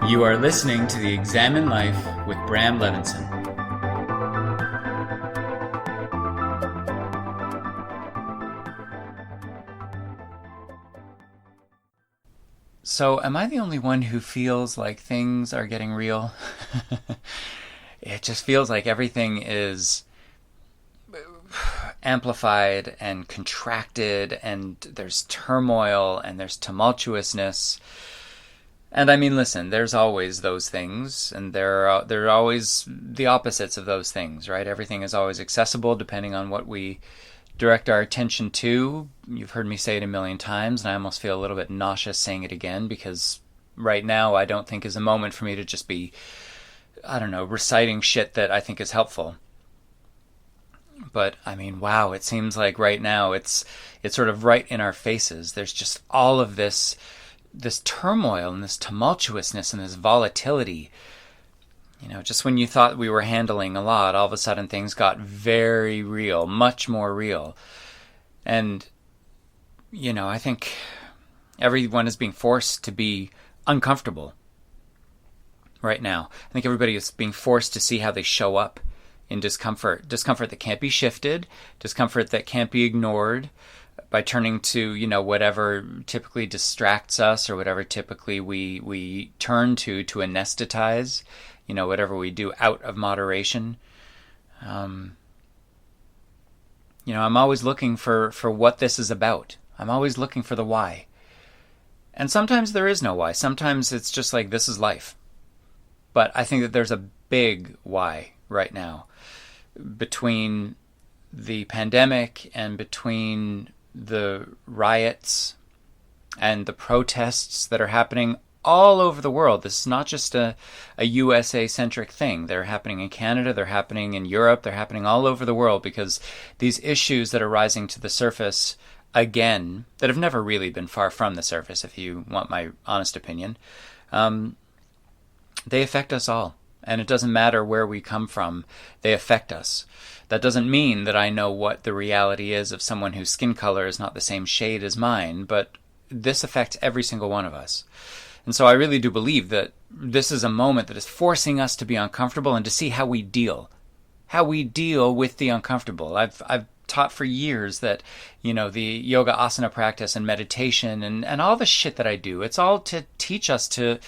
You are listening to The Examine Life with Bram Levinson. So, am I the only one who feels like things are getting real? It just feels like everything is amplified and contracted, and there's turmoil and there's tumultuousness. And I mean, listen, there's always those things, and there are always the opposites of those things, right? Everything is always accessible depending on what we direct our attention to. You've heard me say it a million times, and I almost feel a little bit nauseous saying it again, because right now I don't think is a moment for me to just be, reciting shit that I think is helpful. But I mean, wow, it seems like right now it's sort of right in our faces. There's just all of this turmoil and this tumultuousness and this volatility. Just when you thought we were handling a lot, all of a sudden things got very real, much more real. And, I think everyone is being forced to be uncomfortable right now. I think everybody is being forced to see how they show up in discomfort that can't be shifted, discomfort that can't be ignored, by turning to, whatever typically distracts us or whatever typically we turn to anesthetize, whatever we do out of moderation. I'm always looking for what this is about. I'm always looking for the why. And sometimes there is no why. Sometimes it's just like, this is life. But I think that there's a big why right now between the pandemic and between the riots and the protests that are happening all over the world. This is not just a USA-centric thing. They're happening in Canada, they're happening in Europe, they're happening all over the world, because these issues that are rising to the surface again, that have never really been far from the surface, if you want my honest opinion, they affect us all. And it doesn't matter where we come from, they affect us. That doesn't mean that I know what the reality is of someone whose skin color is not the same shade as mine, but this affects every single one of us. And so I really do believe that this is a moment that is forcing us to be uncomfortable and to see how we deal with the uncomfortable. I've taught for years that, the yoga asana practice and meditation and all the shit that I do, it's all to teach us to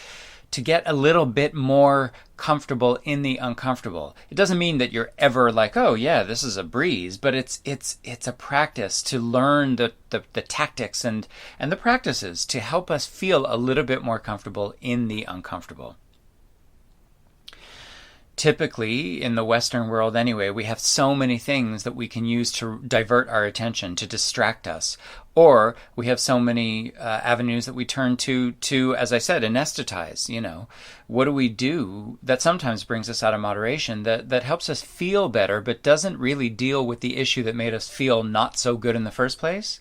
get a little bit more comfortable in the uncomfortable. It doesn't mean that you're ever like, oh yeah, this is a breeze, but it's a practice to learn the tactics and the practices to help us feel a little bit more comfortable in the uncomfortable. Typically, in the Western world anyway, we have so many things that we can use to divert our attention, to distract us. Or we have so many avenues that we turn to, as I said, anesthetize. What do we do that sometimes brings us out of moderation, that helps us feel better, but doesn't really deal with the issue that made us feel not so good in the first place?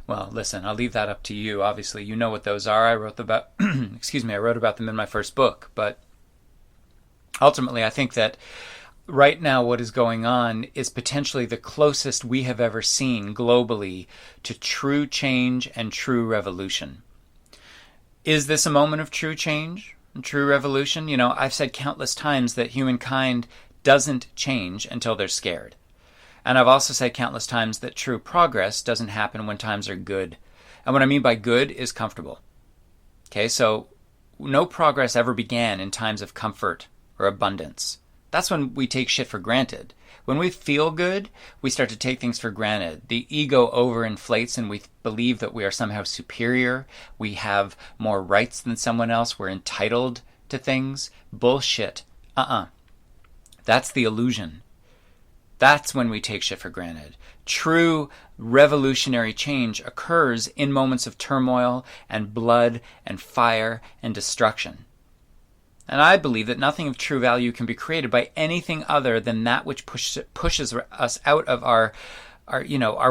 Well, listen, I'll leave that up to you. Obviously, you know what those are. I wrote about them in my first book, but ultimately, I think that right now what is going on is potentially the closest we have ever seen globally to true change and true revolution. Is this a moment of true change and true revolution? I've said countless times that humankind doesn't change until they're scared. And I've also said countless times that true progress doesn't happen when times are good. And what I mean by good is comfortable. Okay, so no progress ever began in times of comfort or abundance. That's when we take shit for granted. When we feel good, we start to take things for granted. The ego overinflates and we believe that we are somehow superior. We have more rights than someone else. We're entitled to things. Bullshit. That's the illusion. That's when we take shit for granted. True revolutionary change occurs in moments of turmoil and blood and fire and destruction. And I believe that nothing of true value can be created by anything other than that which pushes us out of our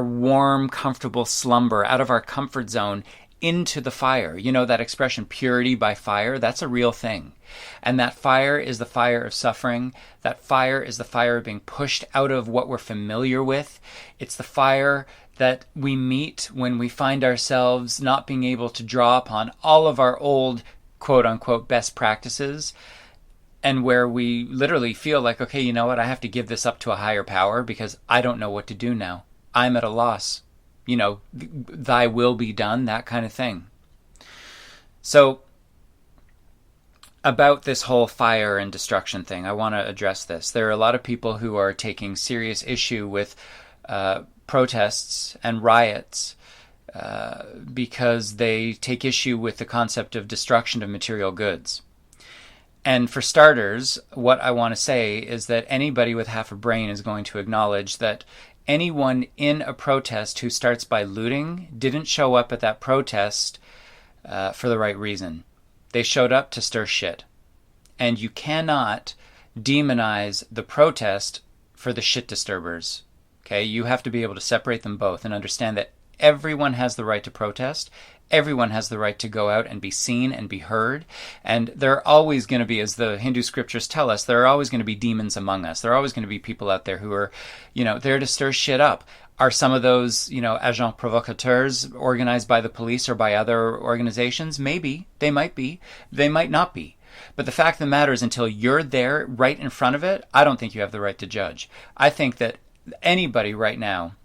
warm, comfortable slumber, out of our comfort zone, into the fire. That expression, purity by fire, that's a real thing. And that fire is the fire of suffering. That fire is the fire of being pushed out of what we're familiar with. It's the fire that we meet when we find ourselves not being able to draw upon all of our old quote unquote best practices, and where we literally feel like, okay, you know what, I have to give this up to a higher power because I don't know what to do now. I'm at a loss. Thy will be done, that kind of thing. So about this whole fire and destruction thing, I want to address this. There are a lot of people who are taking serious issue with protests and riots because they take issue with the concept of destruction of material goods. And for starters, what I want to say is that anybody with half a brain is going to acknowledge that anyone in a protest who starts by looting didn't show up at that protest for the right reason. They showed up to stir shit. And you cannot demonize the protest for the shit disturbers. Okay? You have to be able to separate them both and understand that everyone has the right to protest. Everyone has the right to go out and be seen and be heard. And there are always going to be, as the Hindu scriptures tell us, there are always going to be demons among us. There are always going to be people out there who are, there to stir shit up. Are some of those, agents provocateurs organized by the police or by other organizations? Maybe. They might be. They might not be. But the fact of the matter is, until you're there right in front of it, I don't think you have the right to judge. I think that anybody right now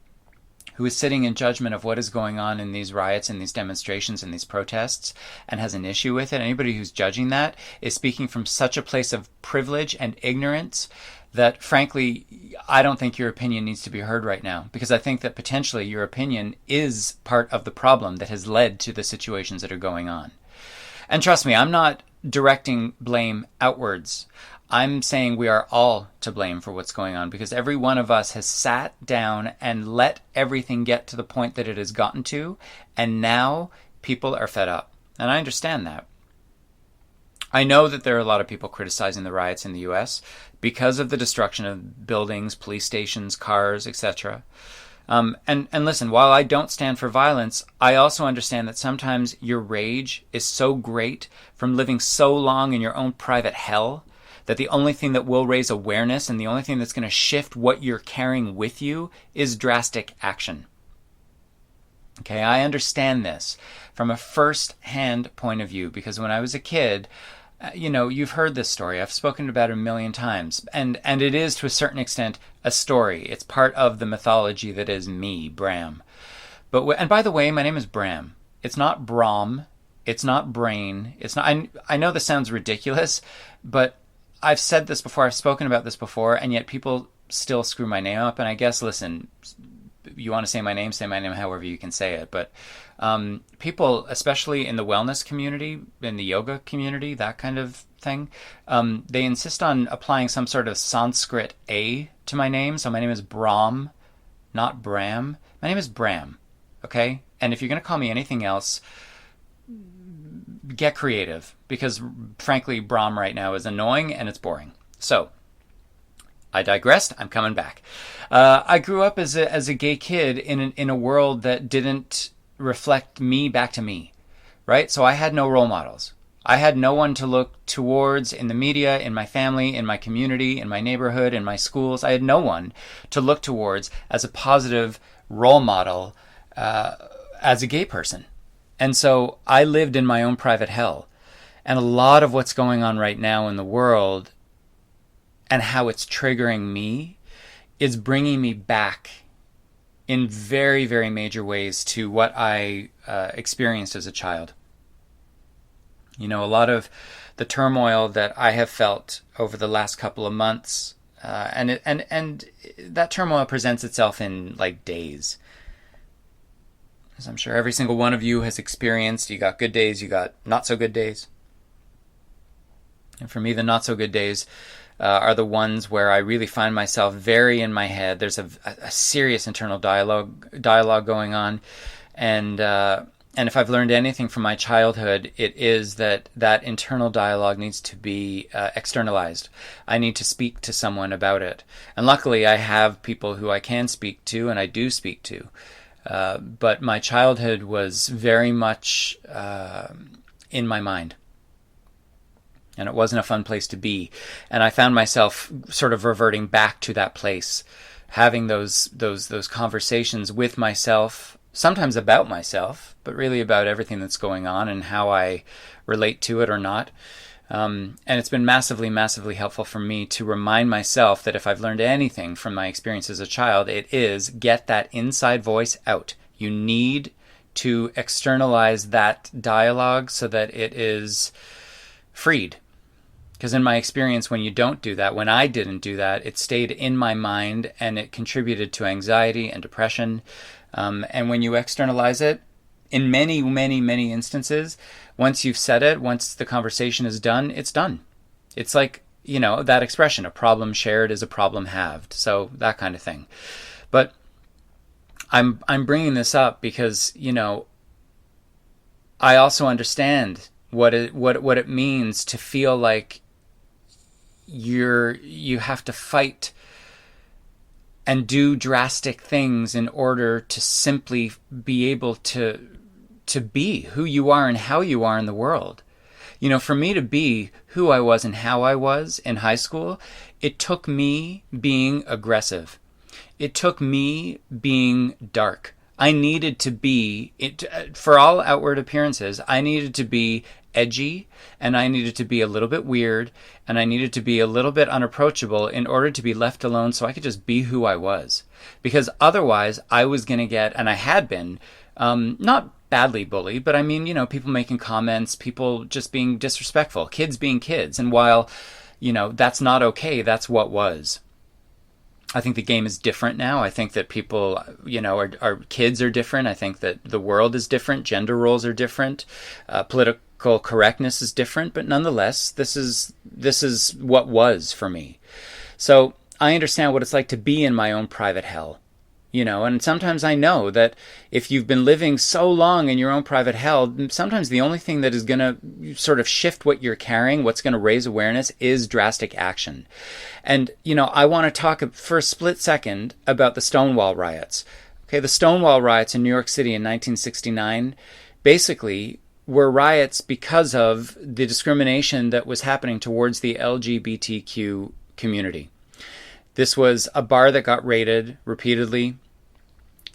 who is sitting in judgment of what is going on in these riots and these demonstrations and these protests and has an issue with it, anybody who's judging that is speaking from such a place of privilege and ignorance that, frankly, I don't think your opinion needs to be heard right now, because I think that potentially your opinion is part of the problem that has led to the situations that are going on. And trust me, I'm not directing blame outwards. I'm saying we are all to blame for what's going on, because every one of us has sat down and let everything get to the point that it has gotten to, and now people are fed up. And I understand that. I know that there are a lot of people criticizing the riots in the US because of the destruction of buildings, police stations, cars, etc. And listen, while I don't stand for violence, I also understand that sometimes your rage is so great from living so long in your own private hell that the only thing that will raise awareness and the only thing that's going to shift what you're carrying with you is drastic action. Okay, I understand this from a first-hand point of view, because when I was a kid, you've heard this story. I've spoken about it a million times. And it is, to a certain extent, a story. It's part of the mythology that is me, Bram. And by the way, my name is Bram. It's not Brahm. It's not Brain. It's not. I know this sounds ridiculous, but I've said this before. I've spoken about this before, and yet people still screw my name up. And I guess, listen, you want to say my name however you can say it. But people, especially in the wellness community, in the yoga community, that kind of thing, they insist on applying some sort of Sanskrit A to my name. So my name is Brahm, not Bram. My name is Bram, okay? And if you're going to call me anything else, get creative, because frankly, Brahm right now is annoying and it's boring. So I digressed. I'm coming back. I grew up as a gay kid in a world that didn't reflect me back to me, right? So I had no role models. I had no one to look towards in the media, in my family, in my community, in my neighborhood, in my schools. I had no one to look towards as a positive role model as a gay person. And so I lived in my own private hell. And a lot of what's going on right now in the world and how it's triggering me is bringing me back in very, very major ways to what I experienced as a child. A lot of the turmoil that I have felt over the last couple of months, and that turmoil presents itself in like days. As I'm sure every single one of you has experienced. You got good days, you got not so good days. And for me, the not so good days are the ones where I really find myself very in my head. There's a serious internal dialogue going on. And if I've learned anything from my childhood, it is that internal dialogue needs to be externalized. I need to speak to someone about it. And luckily, I have people who I can speak to, and I do speak to. But my childhood was very much in my mind. And it wasn't a fun place to be. And I found myself sort of reverting back to that place, having those conversations with myself sometimes about myself, but really about everything that's going on and how I relate to it or not. And it's been massively, massively helpful for me to remind myself that if I've learned anything from my experience as a child, it is get that inside voice out. You need to externalize that dialogue so that it is freed. Because in my experience, when you don't do that, when I didn't do that, it stayed in my mind and it contributed to anxiety and depression. And when you externalize it, in many, many, many instances, once you've said it, once the conversation is done, it's done. It's like, that expression, a problem shared is a problem halved. So that kind of thing. But I'm bringing this up because, I also understand what it means to feel like you have to fight and do drastic things in order to simply be able to be who you are and how you are in the world. For me to be who I was and how I was in high school, it took me being aggressive. It took me being dark. I needed to be, for all outward appearances, I needed to be edgy, and I needed to be a little bit weird, and I needed to be a little bit unapproachable in order to be left alone so I could just be who I was. Because otherwise, I was going to get, and I had been, not badly bullied, but I mean, people making comments, people just being disrespectful, kids being kids. And while, that's not okay, that's what was. I think the game is different now. I think that people, our kids are different. I think that the world is different. Gender roles are different. Political correctness is different. But nonetheless, this is what was for me. So I understand what it's like to be in my own private hell. And sometimes I know that if you've been living so long in your own private hell, sometimes the only thing that is going to sort of shift what you're carrying, what's going to raise awareness, is drastic action. And, I want to talk for a split second about the Stonewall Riots. Okay, the Stonewall Riots in New York City in 1969 basically were riots because of the discrimination that was happening towards the LGBTQ community. This was a bar that got raided repeatedly.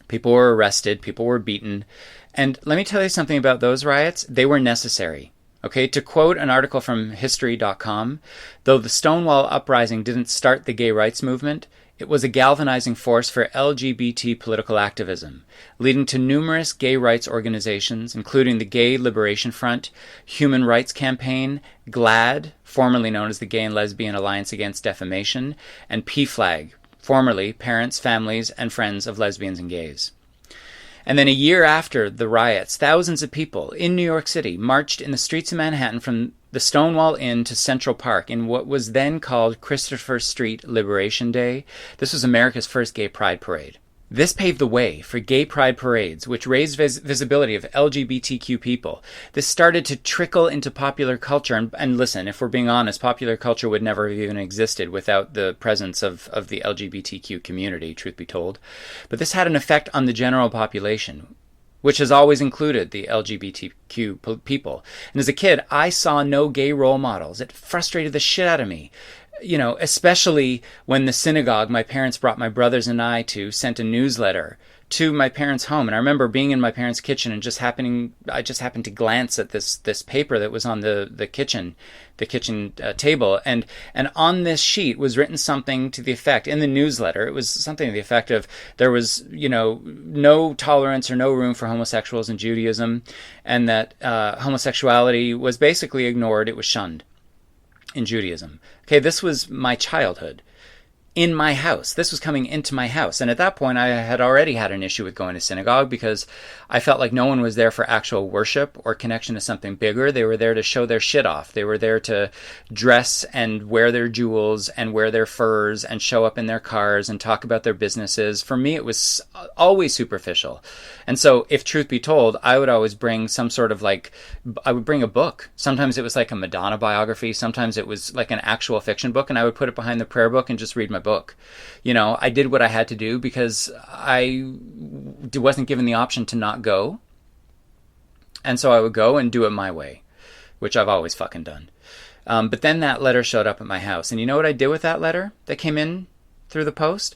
People were arrested. People were beaten. And let me tell you something about those riots. They were necessary. Okay, to quote an article from history.com, though the Stonewall Uprising didn't start the gay rights movement, it was a galvanizing force for LGBT political activism, leading to numerous gay rights organizations, including the Gay Liberation Front, Human Rights Campaign, GLAAD, formerly known as the Gay and Lesbian Alliance Against Defamation, and PFLAG, formerly Parents, Families, and Friends of Lesbians and Gays. And then a year after the riots, thousands of people in New York City marched in the streets of Manhattan from the Stonewall Inn to Central Park in what was then called Christopher Street Liberation Day. This was America's first gay pride parade. This paved the way for gay pride parades, which raised visibility of LGBTQ people. This started to trickle into popular culture. And listen, if we're being honest, popular culture would never have even existed without the presence of the LGBTQ community, truth be told. But this had an effect on the general population, which has always included the LGBTQ people. And as a kid, I saw no gay role models. It frustrated the shit out of me. Especially when the synagogue my parents brought my brothers and I to sent a newsletter to my parents' home. And I remember being in my parents' kitchen and I just happened to glance at this paper that was on the kitchen table. And on this sheet was written something to the effect, in the newsletter, it was something to the effect of there was, no tolerance or no room for homosexuals in Judaism, and that homosexuality was basically ignored. It was shunned in Judaism. Okay, this was my childhood. In my house. This was coming into my house. And at that point, I had already had an issue with going to synagogue because I felt like no one was there for actual worship or connection to something bigger. They were there to show their shit off. They were there to dress and wear their jewels and wear their furs and show up in their cars and talk about their businesses. For me, it was always superficial. And so, if truth be told, I would always bring I would bring a book. Sometimes it was like a Madonna biography. Sometimes it was like an actual fiction book, and I would put it behind the prayer book and just read my book. I did what I had to do because I wasn't given the option to not go. And so I would go and do it my way, which I've always fucking done. But then that letter showed up at my house. And you know what I did with that letter that came in through the post?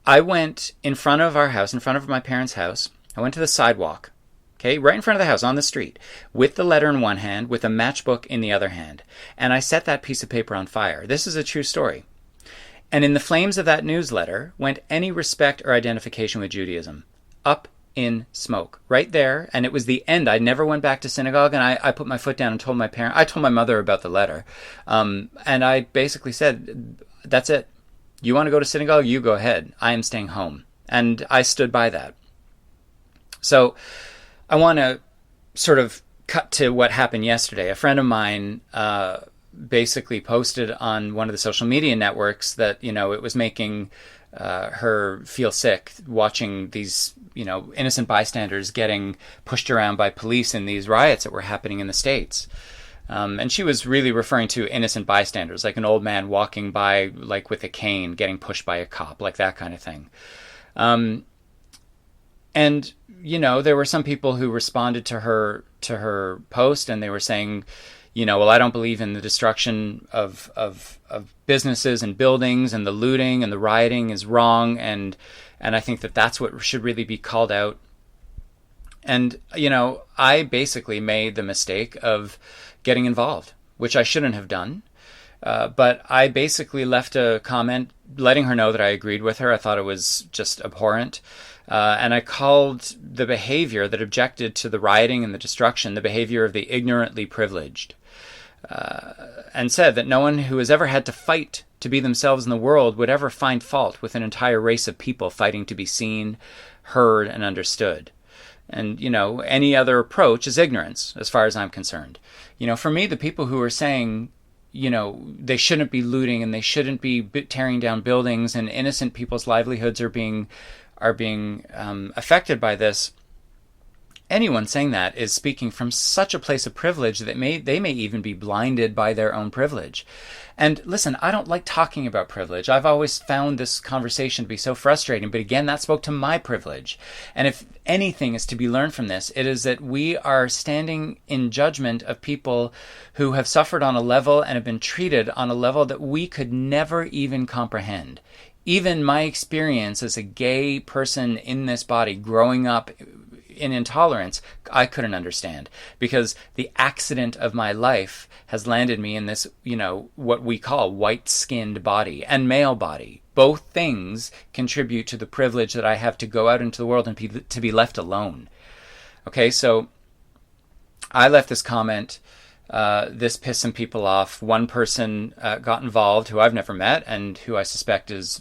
I went in front of our house, in front of my parents' house. I went to the sidewalk, okay, right in front of the house on the street, with the letter in one hand, with a matchbook in the other hand. And I set that piece of paper on fire. This is a true story. And in the flames of that newsletter went any respect or identification with Judaism. Up in smoke. Right there. And it was the end. I never went back to synagogue, and I put my foot down and told I told my mother about the letter. And I basically said, that's it. You want to go to synagogue? You go ahead. I am staying home. And I stood by that. So I want to sort of cut to what happened yesterday. A friend of mine basically posted on one of the social media networks that, it was making her feel sick watching these, innocent bystanders getting pushed around by police in these riots that were happening in the States. And she was really referring to innocent bystanders, like an old man walking by, like with a cane, getting pushed by a cop, like that kind of thing. And, there were some people who responded to her post, and they were saying, well, I don't believe in the destruction of businesses and buildings, and the looting and the rioting is wrong, and I think that that's what should really be called out. And, I basically made the mistake of getting involved, which I shouldn't have done. But I basically left a comment letting her know that I agreed with her. I thought it was just abhorrent. And I called the behavior that objected to the rioting and the destruction the behavior of the ignorantly privileged. And said that no one who has ever had to fight to be themselves in the world would ever find fault with an entire race of people fighting to be seen, heard, and understood. And, any other approach is ignorance, as far as I'm concerned. For me, the people who are saying, they shouldn't be looting and they shouldn't be tearing down buildings and innocent people's livelihoods are being affected by this, anyone saying that is speaking from such a place of privilege that they may even be blinded by their own privilege. And listen, I don't like talking about privilege. I've always found this conversation to be so frustrating, but again, that spoke to my privilege. And if anything is to be learned from this, it is that we are standing in judgment of people who have suffered on a level and have been treated on a level that we could never even comprehend. Even my experience as a gay person in this body growing up in intolerance, I couldn't understand, because the accident of my life has landed me in this, what we call white-skinned body and male body. Both things contribute to the privilege that I have to go out into the world and to be left alone. Okay, so I left this comment. This pissed some people off. One person got involved who I've never met and who I suspect is,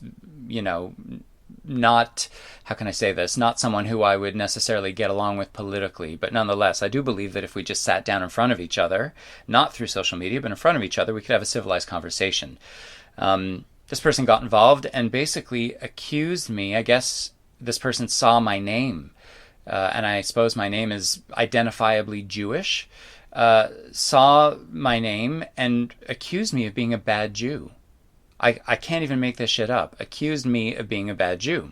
not, how can I say this, not someone who I would necessarily get along with politically, but nonetheless, I do believe that if we just sat down in front of each other, not through social media, but in front of each other, we could have a civilized conversation. This person got involved and basically accused me. I guess this person saw my name, and I suppose my name is identifiably Jewish, saw my name and accused me of being a bad Jew. I can't even make this shit up. Accused me of being a bad Jew.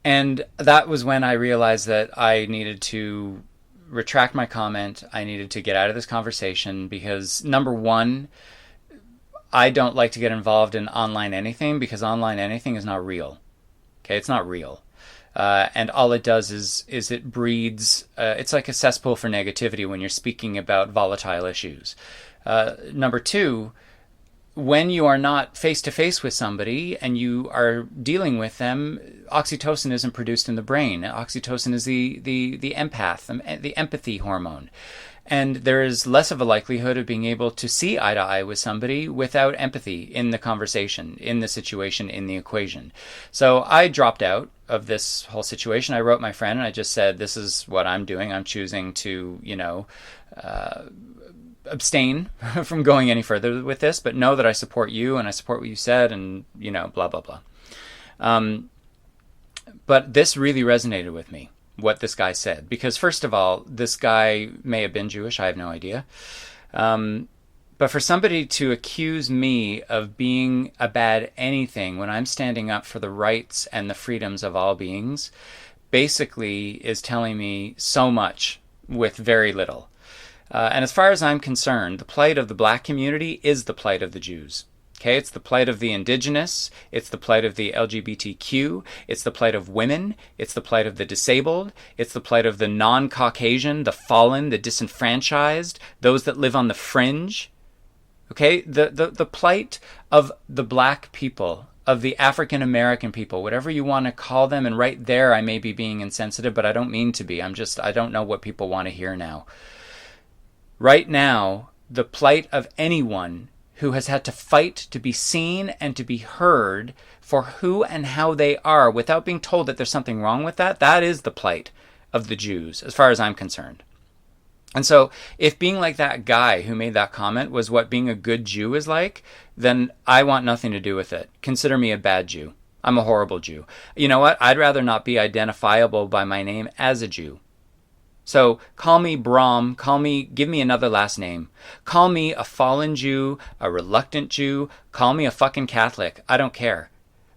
And that was when I realized that I needed to retract my comment. I needed to get out of this conversation because, number one, I don't like to get involved in online anything because online anything is not real. Okay, it's not real. And all it does is it breeds, it's like a cesspool for negativity when you're speaking about volatile issues. Number two, when you are not face-to-face with somebody and you are dealing with them, oxytocin isn't produced in the brain. Oxytocin is the empath, the empathy hormone. And there is less of a likelihood of being able to see eye to eye with somebody without empathy in the conversation, in the situation, in the equation. So I dropped out of this whole situation. I wrote my friend and I just said, this is what I'm doing. I'm choosing to, abstain from going any further with this, but know that I support you and I support what you said and, blah, blah, blah. But this really resonated with me, what this guy said, because first of all, this guy may have been Jewish. I have no idea. But for somebody to accuse me of being a bad anything when I'm standing up for the rights and the freedoms of all beings basically is telling me so much with very little. And as far as I'm concerned, the plight of the black community is the plight of the Jews. Okay, it's the plight of the indigenous, it's the plight of the LGBTQ, it's the plight of women, it's the plight of the disabled, it's the plight of the non-Caucasian, the fallen, the disenfranchised, those that live on the fringe. Okay, the plight of the black people, of the African American people, whatever you want to call them. And right there I may be being insensitive, but I don't mean to be. I don't know what people want to hear now. Right now, the plight of anyone who has had to fight to be seen and to be heard for who and how they are without being told that there's something wrong with that, that is the plight of the Jews, as far as I'm concerned. And so if being like that guy who made that comment was what being a good Jew is like, then I want nothing to do with it. Consider me a bad Jew. I'm a horrible Jew. You know what? I'd rather not be identifiable by my name as a Jew. So call me Brahm, give me another last name. Call me a fallen Jew, a reluctant Jew, call me a fucking Catholic. I don't care.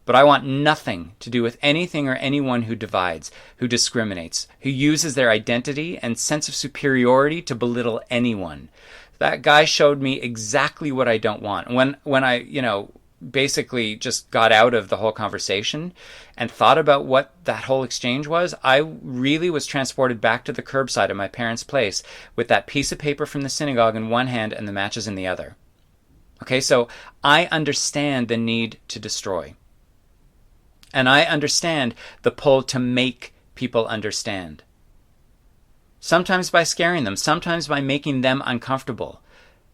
But I want nothing to do with anything or anyone who divides, who discriminates, who uses their identity and sense of superiority to belittle anyone. That guy showed me exactly what I don't want. When I, basically just got out of the whole conversation and thought about what that whole exchange was, I really was transported back to the curbside of my parents' place with that piece of paper from the synagogue in one hand and the matches in the other. Okay, so I understand the need to destroy. And I understand the pull to make people understand. Sometimes by scaring them, sometimes by making them uncomfortable,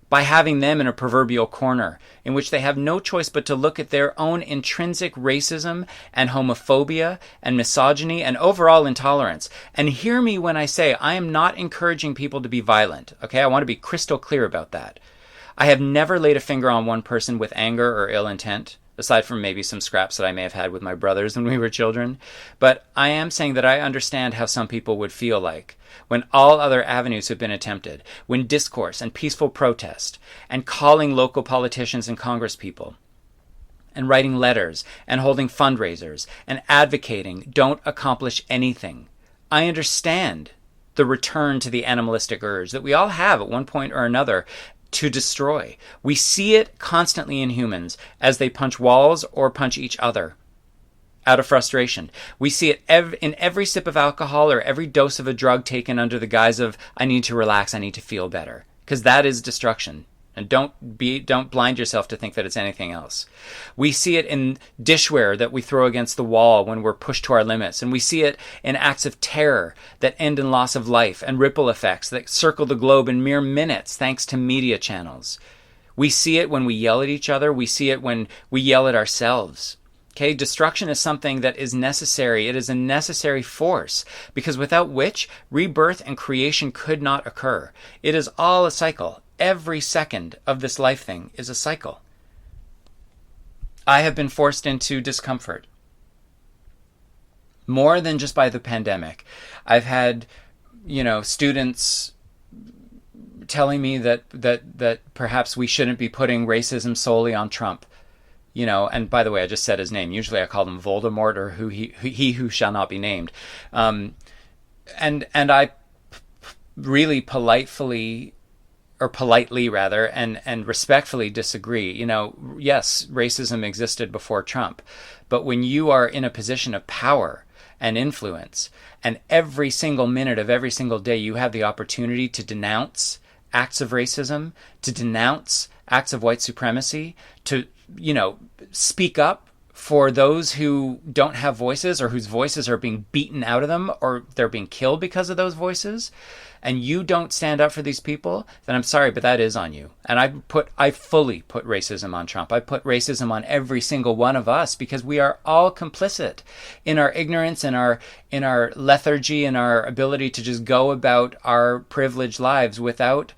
by having them in a proverbial corner in which they have no choice but to look at their own intrinsic racism and homophobia and misogyny and overall intolerance. And hear me when I say I am not encouraging people to be violent. Okay, I want to be crystal clear about that. I have never laid a finger on one person with anger or ill intent, aside from maybe some scraps that I may have had with my brothers when we were children. But I am saying that I understand how some people would feel like when all other avenues have been attempted, when discourse and peaceful protest and calling local politicians and congresspeople and writing letters and holding fundraisers and advocating don't accomplish anything. I understand the return to the animalistic urge that we all have at one point or another to destroy. We see it constantly in humans as they punch walls or punch each other out of frustration. We see it in every sip of alcohol or every dose of a drug taken under the guise of, I need to relax, I need to feel better. Because that is destruction. And don't blind yourself to think that it's anything else. We see it in dishware that we throw against the wall when we're pushed to our limits. And we see it in acts of terror that end in loss of life and ripple effects that circle the globe in mere minutes thanks to media channels. We see it when we yell at each other. We see it when we yell at ourselves. Okay, destruction is something that is necessary. It is a necessary force because without which rebirth and creation could not occur. It is all a cycle. Every second of this life thing is a cycle. I have been forced into discomfort. More than just by the pandemic. I've had, students telling me that perhaps we shouldn't be putting racism solely on Trump. And by the way, I just said his name. Usually I call him Voldemort or he who shall not be named. And I really politely and respectfully disagree. Yes, racism existed before Trump, but when you are in a position of power and influence, and every single minute of every single day you have the opportunity to denounce acts of racism, to denounce acts of white supremacy, to, speak up for those who don't have voices or whose voices are being beaten out of them or they're being killed because of those voices, and you don't stand up for these people, then I'm sorry, but that is on you. And I fully put racism on Trump. I put racism on every single one of us because we are all complicit in our ignorance, in our lethargy, in our ability to just go about our privileged lives without,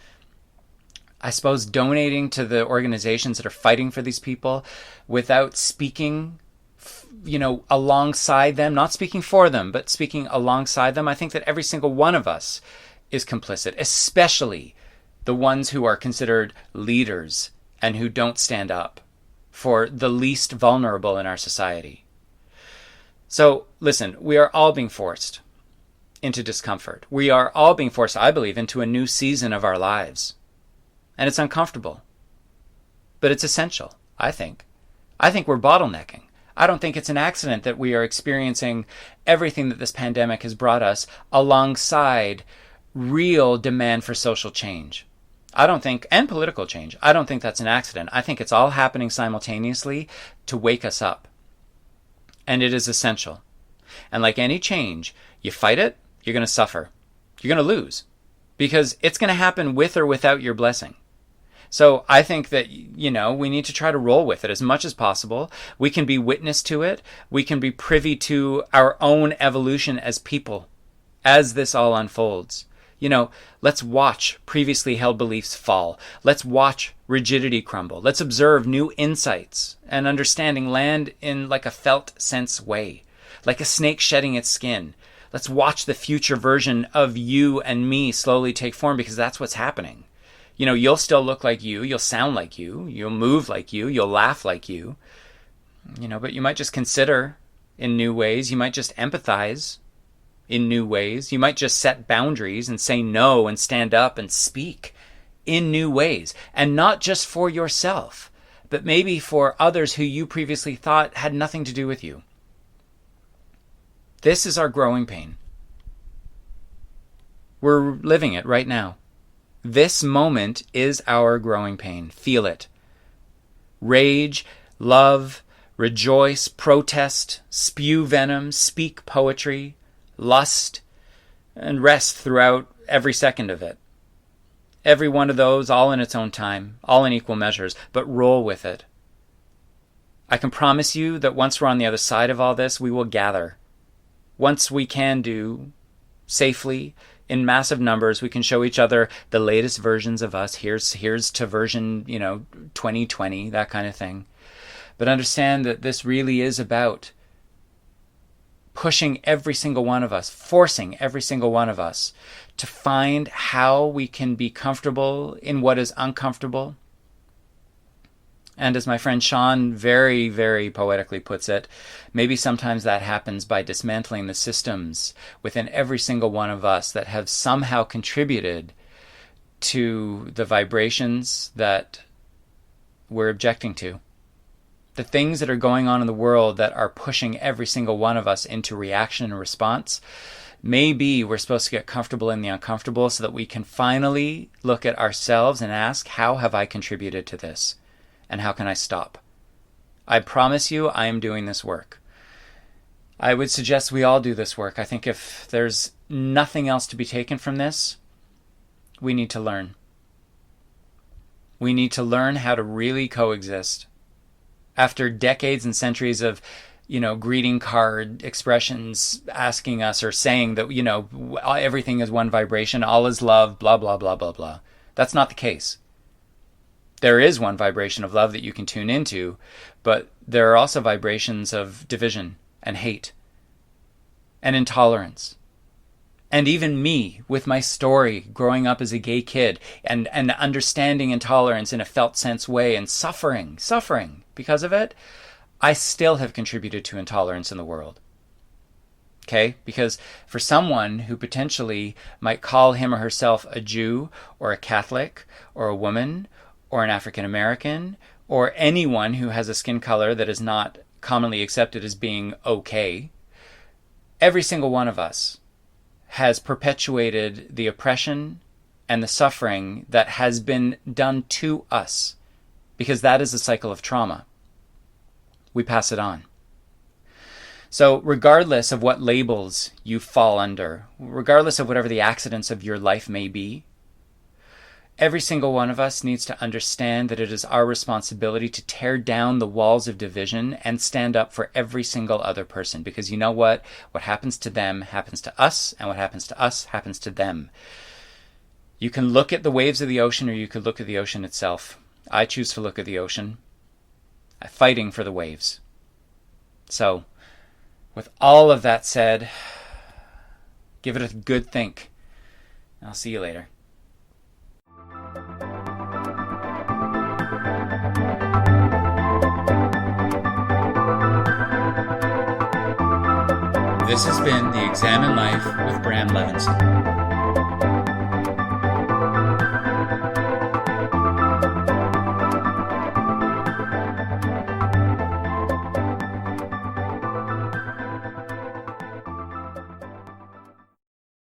I suppose, donating to the organizations that are fighting for these people, without speaking, alongside them, not speaking for them, but speaking alongside them. I think that every single one of us is complicit, especially the ones who are considered leaders and who don't stand up for the least vulnerable in our society. So listen, we are all being forced into discomfort. We are all being forced, I believe, into a new season of our lives. And it's uncomfortable, but it's essential. I think. I think we're bottlenecking. I don't think it's an accident that we are experiencing everything that this pandemic has brought us alongside real demand for social change. I don't think, and political change, I don't think that's an accident. I think it's all happening simultaneously to wake us up. And it is essential. And like any change, you fight it, you're going to suffer. You're going to lose. Because it's going to happen with or without your blessing. So I think that, we need to try to roll with it as much as possible. We can be witness to it. We can be privy to our own evolution as people as this all unfolds. Let's watch previously held beliefs fall. Let's watch rigidity crumble. Let's observe new insights and understanding land in like a felt sense way, like a snake shedding its skin. Let's watch the future version of you and me slowly take form, because that's what's happening. You'll still look like you, you'll sound like you'll move like you'll laugh like you, but you might just consider in new ways. You might just empathize in new ways. You might just set boundaries and say no and stand up and speak in new ways. And not just for yourself, but maybe for others who you previously thought had nothing to do with you. This is our growing pain. We're living it right now. This moment is our growing pain. Feel it. Rage, love, rejoice, protest, spew venom, speak poetry, lust, and rest throughout every second of it. Every one of those, all in its own time, all in equal measures, but roll with it. I can promise you that once we're on the other side of all this, we will gather. Once we can do, safely, in massive numbers, we can show each other the latest versions of us. Here's to version, 2020, that kind of thing. But understand that this really is about pushing every single one of us, forcing every single one of us to find how we can be comfortable in what is uncomfortable. And as my friend Sean very, very poetically puts it, maybe sometimes that happens by dismantling the systems within every single one of us that have somehow contributed to the vibrations that we're objecting to. The things that are going on in the world that are pushing every single one of us into reaction and response. Maybe we're supposed to get comfortable in the uncomfortable so that we can finally look at ourselves and ask, how have I contributed to this? And how can I stop? I promise you I am doing this work. I would suggest we all do this work. I think if there's nothing else to be taken from this, we need to learn. We need to learn how to really coexist. After decades and centuries of, greeting card expressions asking us or saying that, everything is one vibration, all is love, blah, blah, blah, blah, blah. That's not the case. There is one vibration of love that you can tune into, but there are also vibrations of division and hate and intolerance. And even me, with my story, growing up as a gay kid and understanding intolerance in a felt sense way and suffering because of it, I still have contributed to intolerance in the world. Okay? Because for someone who potentially might call him or herself a Jew or a Catholic or a woman or an African American, or anyone who has a skin color that is not commonly accepted as being okay, every single one of us has perpetuated the oppression and the suffering that has been done to us, because that is a cycle of trauma. We pass it on. So regardless of what labels you fall under, regardless of whatever the accidents of your life may be, every single one of us needs to understand that it is our responsibility to tear down the walls of division and stand up for every single other person. Because you know what? What happens to them happens to us, and what happens to us happens to them. You can look at the waves of the ocean, or you could look at the ocean itself. I choose to look at the ocean, fighting for the waves. So, with all of that said, give it a good think. I'll see you later. This has been the Examine Life with Bram Levinson.